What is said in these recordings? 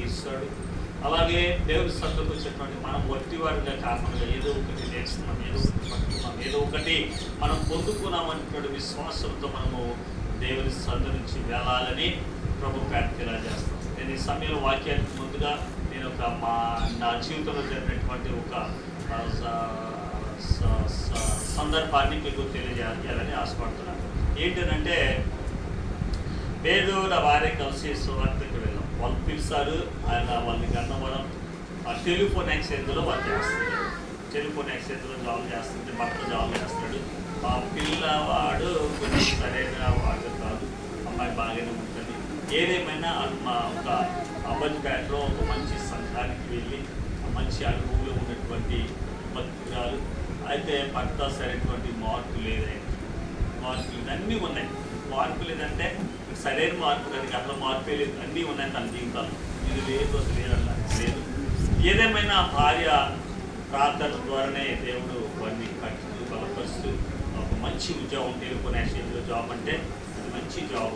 ఇస్తాడు. అలాగే దేవుని సన్నిధికి వచ్చేటువంటి మనం వట్టివారిగా కాకుండా ఏదో ఒకటి నేర్చుకున్నాం, ఏదో ఒకటి పట్టుకున్నాం, ఏదో ఒకటి మనం పొందుకున్నాం అనేటువంటి విశ్వాసంతో మనము దేవుని సన్నిధి నుంచి వెళ్ళాలని ప్రభు ప్రార్థన చేస్తాం. నేను ఈ సమయంలో వాక్యానికి ముందుగా నేను నా జీవితంలో జరిగినటువంటి ఒక సందర్భాన్ని మీకు తెలియజేయాలని ఆశపడుతున్నాను. ఏంటంటే నేను నా భార్య కలిసి సువార్తకి వెళ్ళాం. వాళ్ళు పిలిచారు, ఆయన వాళ్ళని గన్నవరం టెలిఫోన్ ఎక్స్చేంజ్లో వాళ్ళు చేస్తారు. టెలిఫోన్ ఎక్స్చేంజ్లో జాబ్ చేస్తుంది, భర్త జాబ్ చేస్తాడు. మా పిల్లవాడు కొంచెం సరైన వాడు కాదు, అమ్మాయి బాగానే ఉంటుంది. ఏదేమైనా మా ఒక అబ్బాయిపేటలో ఒక మంచి సంఘానికి వెళ్ళి మంచి అనుభవంలో ఉన్నటువంటి భక్తురాలు. అయితే భర్త సరైనటువంటి మార్పు లేదండి. మార్పులు అన్నీ ఉన్నాయి. మార్పు లేదంటే సరైన మార్పు కానీ అట్లా మార్పే లేదు, అన్నీ ఉన్నాయి తన జీవితాలు. ఇది లేదు అసలు లేదు. ఏదేమైనా భార్య ప్రార్థన ద్వారానే దేవుడు వారిని కట్టుతూ బలపరుస్తూ ఒక మంచి ఉద్యోగం టెలిఫోన్ ఎక్స్చేంజ్లో జాబ్ అంటే అది మంచి జాబ్.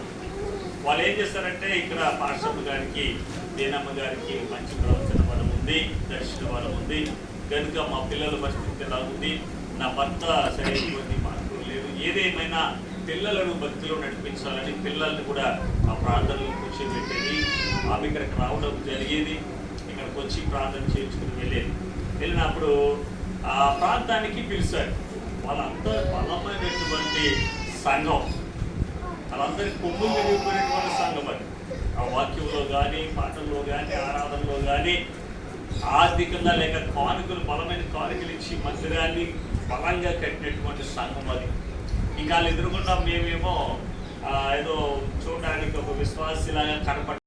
వాళ్ళు ఏం చేస్తారంటే ఇక్కడ పాస్టర్ గారికి దేనమ్మ గారికి మంచి ప్రవచన బలం ఉంది, దర్శన బలం ఉంది కనుక మా పిల్లల పరిస్థితి ఎలా ఉంది, నా భర్త సరైనటువంటి మార్పులు లేదు. ఏదేమైనా పిల్లలను భక్తిలో నడిపించాలని పిల్లల్ని కూడా ఆ ప్రార్థనలో కూర్చోబెట్టేది. ఆమె ఇక్కడికి రావడం జరిగేది, ఇక్కడికి వచ్చి ప్రార్థన చేయించుకుని వెళ్ళినప్పుడు ఆ ప్రాంతానికి పిలిచారు. వాళ్ళంతా బలమైనటువంటి సంఘం, వాళ్ళందరికీ కొమ్ములు కలిగిపోయినటువంటి సంఘం. అది ఆ వాక్యంలో కానీ పాటల్లో కానీ ఆరాధనలో కానీ ఆర్థికంగా లేక కానుకలు బలమైన కానుకలు ఇచ్చి మందిరాన్ని బలంగా కట్టినటువంటి సంఘం అది. ఇంకా ఎదురుకుండా మేమేమో ఏదో చూడడానికి ఒక విశ్వాసిలాగా కనపడ